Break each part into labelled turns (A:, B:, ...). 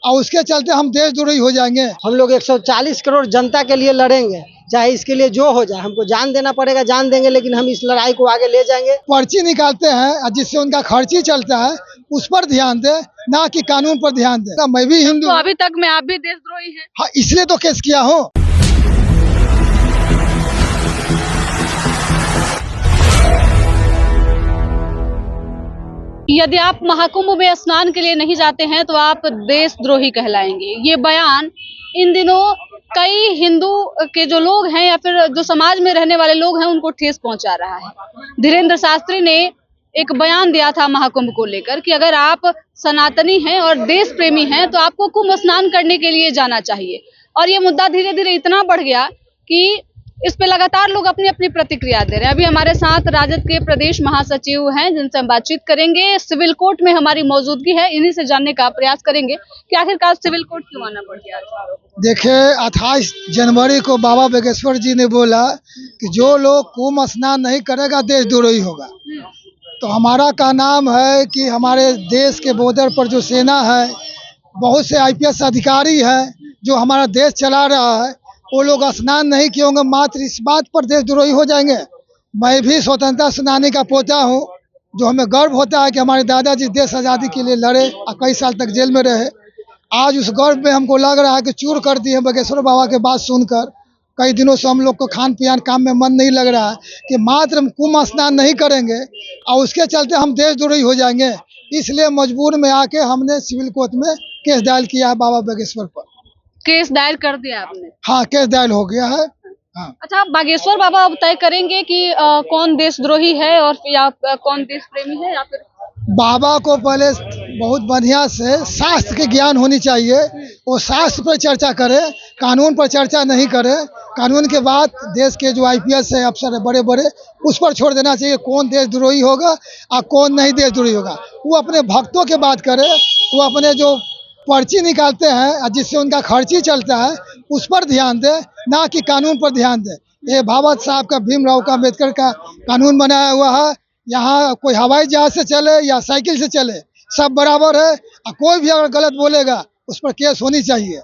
A: और उसके चलते हम देशद्रोही हो जाएंगे।
B: हम लोग 140 करोड़ जनता के लिए लड़ेंगे, चाहे इसके लिए जो हो जाए। हमको जान देना पड़ेगा, जान देंगे, लेकिन हम इस लड़ाई को आगे ले जाएंगे।
A: पर्ची निकालते हैं जिससे उनका खर्ची चलता है, उस पर ध्यान दे, ना कि कानून पर ध्यान दे। मैं भी हिंदू
C: तो अभी तक में आप भी देशद्रोही हैं।
A: हाँ, इसलिए तो केस किया हूँ।
C: यदि आप महाकुंभ में स्नान के लिए नहीं जाते हैं तो आप देशद्रोही कहलाएंगे। ये बयान इन दिनों कई हिंदू के जो लोग हैं या फिर जो समाज में रहने वाले लोग हैं उनको ठेस पहुंचा रहा है। धीरेन्द्र शास्त्री ने एक बयान दिया था महाकुंभ को लेकर कि अगर आप सनातनी हैं और देश प्रेमी हैं तो आपको कुंभ स्नान करने के लिए जाना चाहिए। और ये मुद्दा धीरे धीरे इतना बढ़ गया कि इस पे लगातार लोग अपनी अपनी प्रतिक्रिया दे रहे हैं। अभी हमारे साथ राजद के प्रदेश महासचिव हैं जिनसे हम बातचीत करेंगे। सिविल कोर्ट में हमारी मौजूदगी है, इन्हीं से जानने का प्रयास करेंगे कि आखिरकार सिविल कोर्ट क्यों आना पड़ गया।
A: देखिए, 28 जनवरी को बाबा बागेश्वर जी ने बोला कि जो लोग कुंभ स्नान नहीं करेगा देशद्रोही होगा। तो हमारा का नाम है कि हमारे देश के बॉर्डर पर जो सेना है, बहुत से IPS अधिकारी हैं जो हमारा देश चला रहा है, वो लोग स्नान नहीं किए होंगे, मात्र इस बात पर देशद्रोही हो जाएंगे। मैं भी स्वतंत्रता सेनानी का पोता हूँ, जो हमें गर्व होता है कि हमारे दादाजी देश आज़ादी के लिए लड़े और कई साल तक जेल में रहे। आज उस गर्व में हमको लग रहा है कि चूर कर दिए बागेश्वर बाबा के बात सुनकर। कई दिनों से हम लोग को खान पियान काम में मन नहीं लग रहा है कि मात्र हम कुंभ स्नान नहीं करेंगे और उसके चलते हम देशद्रोही हो जाएंगे। इसलिए मजबूर में आके हमने सिविल कोर्ट में केस दायर किया है बाबा बागेश्वर पर।
C: केस दायर कर दिया आपने?
A: हाँ, केस दायर हो गया है। हाँ।
C: अच्छा, बागेश्वर बाबा अब तय करेंगे कि कौन देशद्रोही है और या कौन देश प्रेमी है, या फिर
A: बाबा को पहले बहुत बढ़िया से शास्त्र के ज्ञान होनी चाहिए। वो शास्त्र पर चर्चा करे, कानून पर चर्चा नहीं करे। कानून के बाद देश के जो IPS है, अफसर है बड़े बड़े, उस पर छोड़ देना चाहिए कौन देशद्रोही होगा और कौन नहीं देशद्रोही होगा। वो अपने भक्तों के बात करे, वो अपने जो पर्ची निकालते हैं जिससे उनका खर्ची चलता है, उस पर ध्यान दे, ना कि कानून पर ध्यान दे। ये बाबा साहब का, भीमराव का, अम्बेडकर का कानून बनाया हुआ है। यहाँ कोई हवाई जहाज से चले या साइकिल से चले, सब बराबर है। और कोई भी अगर गलत बोलेगा उस पर केस होनी चाहिए,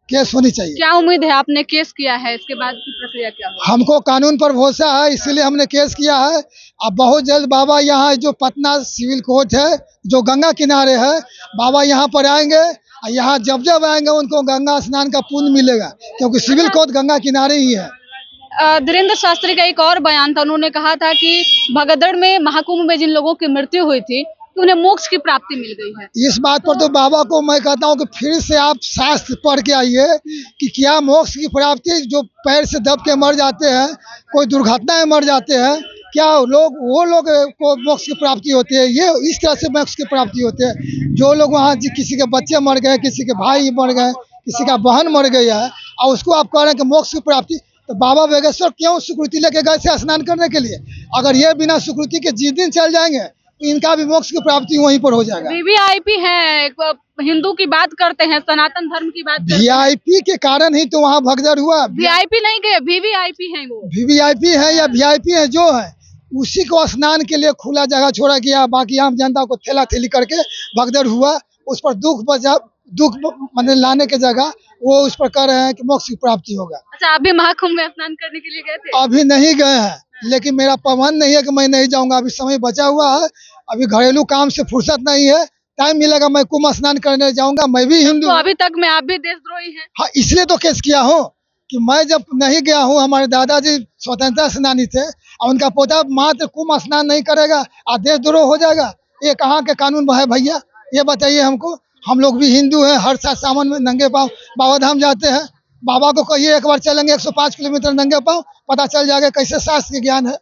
A: केस होनी चाहिए।
C: क्या उम्मीद है? आपने केस किया है, इसके बाद की प्रक्रिया क्या होगी?
A: हमको कानून पर भरोसा है, इसलिए हमने केस किया है। अब बहुत जल्द बाबा यहाँ जो पटना सिविल कोर्ट है, जो गंगा किनारे है, बाबा यहाँ पर आएंगे। यहाँ जब जब आएंगे उनको गंगा स्नान का पुण्य मिलेगा, क्योंकि सिविल कोर्ट गंगा किनारे ही है।
C: धीरेन्द्र शास्त्री का एक और बयान था, उन्होंने कहा था कि भगदड़ में, महाकुंभ में जिन लोगों की मृत्यु हुई थी तो उन्हें मोक्ष की प्राप्ति मिल गई है।
A: इस बात पर तो बाबा को मैं कहता हूँ कि फिर से आप शास्त्र पढ़ के आइए कि क्या मोक्ष की प्राप्ति, जो पैर से दब के मर जाते हैं, कोई दुर्घटना में मर जाते हैं, क्या वो लोग को मोक्ष की प्राप्ति होती है? ये इस तरह से मोक्ष की प्राप्ति होती है। जो लोग वहाँ किसी के बच्चे मर गए, किसी के भाई मर गए, किसी का बहन मर गया है, और उसको आप कह रहे हैं कि मोक्ष की प्राप्ति, तो बाबा बागेश्वर क्यों स्वीकृति लेके गए थे स्नान करने के लिए? अगर ये बिना स्वीकृति के जिस दिन चल जाएंगे तो इनका भी मोक्ष की प्राप्ति वहीं पर हो जाएगा।
C: VVIP है, हिंदू की बात करते हैं, सनातन धर्म की बात करते हैं।
A: VIP के कारण ही तो वहाँ भगदड़ हुआ।
C: VIP नहीं गए, VVIP है। वो
A: VVIP है या VIP है, जो है उसी को स्नान के लिए खुला जगह छोड़ा गया। बाकी आम जनता को ठेला ठेली करके भगदड़ हुआ। उस पर दुख मतलब लाने के जगह वो उस पर कह रहे हैं कि मोक्ष की प्राप्ति होगा।
C: अच्छा, आप भी महाकुंभ में स्नान करने के लिए गए थे?
A: अभी नहीं गए हैं, लेकिन मेरा पवन नहीं है कि मैं नहीं जाऊंगा। अभी समय बचा हुआ है, अभी घरेलू काम से फुर्सत नहीं है। टाइम मिलेगा मैं कुंभ स्नान करने जाऊंगा। मैं भी हिंदू।
C: तो अभी तक में आप भी देशद्रोही हैं?
A: हाँ, इसलिए तो केस किया हूँ कि मैं जब नहीं गया हूँ, हमारे दादाजी स्वतंत्रता सेनानी थे और उनका पोता मात्र कुंभ स्नान नहीं करेगा और देशद्रोह हो जाएगा। ये कहाँ के कानून है भैया? ये बताइए हमको। हम लोग भी हिंदू हैं, हर साल सावन में नंगे पाँव बाबा धाम जाते हैं। बाबा को कहिए एक बार चलेंगे 105 किलोमीटर नंगे पाँव, पता चल जाएगा कैसे शास्त्र के ज्ञान है।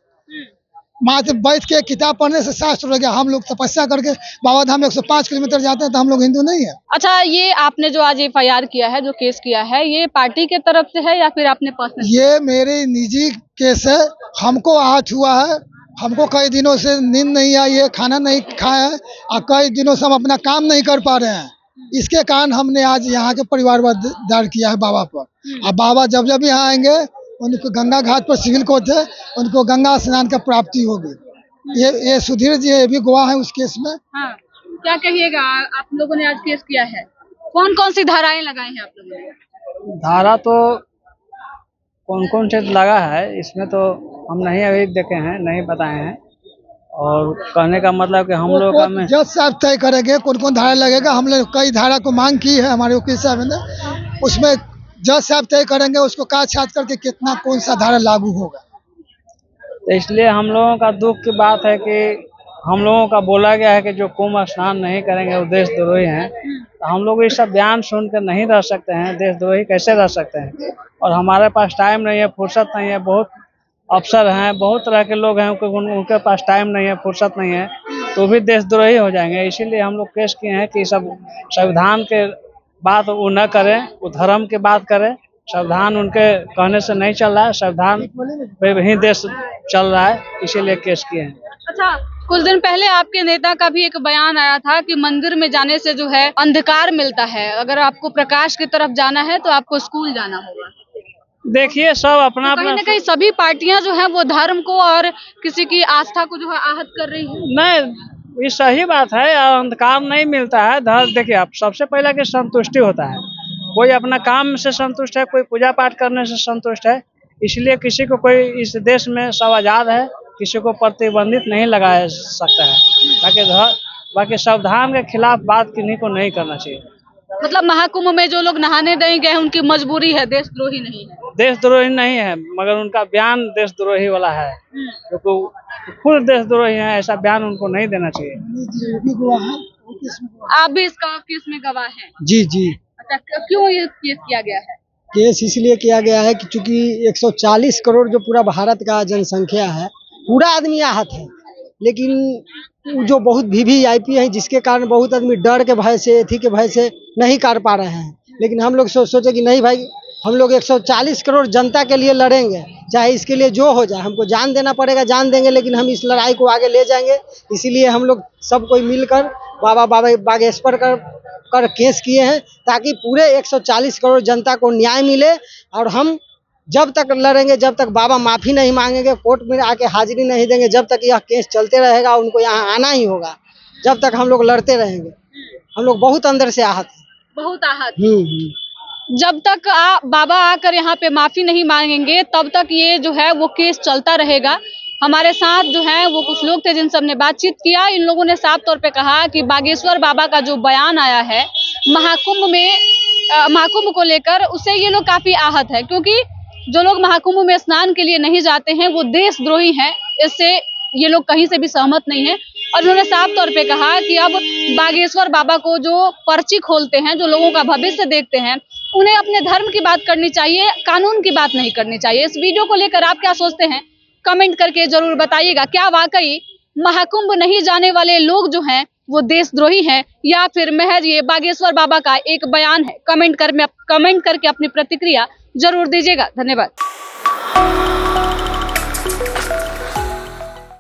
A: मात्र बैठ के किताब पढ़ने से शास्त्र हो गया। हम लोग तपस्या करके बाबा धाम 105 किलोमीटर जाते हैं, तो हम लोग हिंदू नहीं है।
C: अच्छा, ये आपने जो आज FIR किया है, जो केस किया है, ये पार्टी के तरफ से है या फिर आपने पर्सनल?
A: ये मेरे निजी केस है। हमको आहत हुआ है, हमको कई दिनों से नींद नहीं आई है, खाना नहीं खाया है और कई दिनों से हम अपना काम नहीं कर पा रहे हैं। इसके कारण हमने आज यहाँ के परिवारवाद दायर किया है बाबा पर। अब बाबा जब जब यहाँ आएंगे, उनको गंगा घाट पर सिविल कोर्ट है, उनको गंगा स्नान का प्राप्ति होगी। ये सुधीर जी ये भी गवाह है उस केस में।
C: हाँ, क्या कहिएगा? आप लोगों ने आज केस किया है। कौन कौन सी धाराएं लगाई हैं आप लोगों ने?
D: धारा तो कौन कौन से लगा है इसमें तो हम नहीं अभी देखे हैं, नहीं बताए हैं। और कहने का मतलब कि हम लोग का में
A: जज साहब तय करेंगे कौन कौन धारा लगेगा। हम लोग कई धारा को मांग की है हमारे वकील साहब ने, उसमें जज साहब तय करेंगे उसको काट छाट करके कितना कौन सा धारा लागू होगा।
D: तो इसलिए हम लोगों का दुख की बात है कि हम लोगों का बोला गया है कि जो कुंभ स्नान नहीं करेंगे वो देशद्रोही हैं। तो हम लोग ये सब बयान सुन कर नहीं रह सकते हैं, देशद्रोही कैसे रह सकते हैं। और हमारे पास टाइम नहीं है, फुर्सत नहीं है, बहुत अफसर हैं, बहुत तरह के लोग हैं, उनके पास टाइम नहीं है, फुर्सत नहीं है, तो भी देशद्रोही हो जाएंगे। इसीलिए हम लोग केस किए हैं कि सब संविधान के बात वो न करें, वो धर्म की बात करें। संविधान उनके कहने से नहीं चल रहा है, संविधान पे ही देश चल रहा है, इसीलिए केस किए हैं।
C: अच्छा, कुछ दिन पहले आपके नेता का भी एक बयान आया था कि मंदिर में जाने से जो है अंधकार मिलता है, अगर आपको प्रकाश की तरफ जाना है तो आपको स्कूल जाना होगा।
D: देखिए सब अपना
C: तो कहीं
D: अपना
C: न कहीं सभी पार्टियां जो है वो धर्म को और किसी की आस्था को जो है आहत कर रही है।
D: नहीं, ये सही बात है, अंधकार नहीं मिलता है। देखिए आप सबसे पहले कि संतुष्टि होता है, कोई अपना काम से संतुष्ट है, कोई पूजा पाठ करने से संतुष्ट है। इसलिए किसी को कोई इस देश में सब आजाद है, किसी को प्रतिबंधित नहीं लगाया सकता है। बाकी संविधान के खिलाफ बात किन्हीं को नहीं करना चाहिए।
C: मतलब महाकुंभ में जो लोग नहाने नहीं गए उनकी मजबूरी है, देशद्रोही नहीं है।
D: देशद्रोही नहीं है, मगर उनका बयान देशद्रोही वाला है, क्योंकि खुद देशद्रोही है, ऐसा बयान उनको नहीं देना चाहिए।
C: आप भी इसका केस में गवाह हैं।
B: जी जी।
C: अच्छा, क्यों ये केस किया गया है?
B: केस इसलिए किया गया है कि चूंकि 140 करोड़ जो पूरा भारत का जनसंख्या है, पूरा आदमी आहत है, लेकिन जो बहुत वीवीआईपी है जिसके कारण बहुत आदमी डर के भय से, एथी के भय से नहीं कर पा रहे हैं। लेकिन हम लोग सोचे कि नहीं भाई, हम लोग 140 करोड़ जनता के लिए लड़ेंगे, चाहे इसके लिए जो हो जाए, हमको जान देना पड़ेगा, जान देंगे, लेकिन हम इस लड़ाई को आगे ले जाएंगे। इसीलिए हम लोग सब कोई मिलकर बाबा बागेश्वर कर केस किए हैं, ताकि पूरे 140 करोड़ जनता को न्याय मिले। और हम जब तक लड़ेंगे, जब तक बाबा माफ़ी नहीं मांगेंगे, कोर्ट में आके हाजिरी नहीं देंगे, जब तक यह केस चलते रहेगा, उनको यहाँ आना ही होगा। जब तक हम लोग लड़ते रहेंगे, हम लोग बहुत अंदर से आहत हैं,
C: बहुत आहत। जब तक बाबा आकर यहाँ पे माफी नहीं मांगेंगे तब तक ये जो है वो केस चलता रहेगा। हमारे साथ जो है वो कुछ लोग थे जिनसे हमने बातचीत किया। इन लोगों ने साफ तौर पे कहा कि बागेश्वर बाबा का जो बयान आया है महाकुंभ को लेकर, उससे ये लोग काफी आहत है, क्योंकि जो लोग महाकुंभ में स्नान के लिए नहीं जाते हैं वो देशद्रोही हैं। इससे ये लोग कहीं से भी सहमत नहीं है। और उन्होंने साफ तौर पे कहा कि अब बागेश्वर बाबा को जो पर्ची खोलते हैं, जो लोगों का भविष्य देखते हैं, उन्हें अपने धर्म की बात करनी चाहिए, कानून की बात नहीं करनी चाहिए। इस वीडियो को लेकर आप क्या सोचते हैं, कमेंट करके जरूर बताइएगा। क्या वाकई महाकुंभ नहीं जाने वाले लोग जो हैं वो देशद्रोही हैं, या फिर महज ये बागेश्वर बाबा का एक बयान है? कमेंट करके अपनी प्रतिक्रिया जरूर दीजिएगा। धन्यवाद।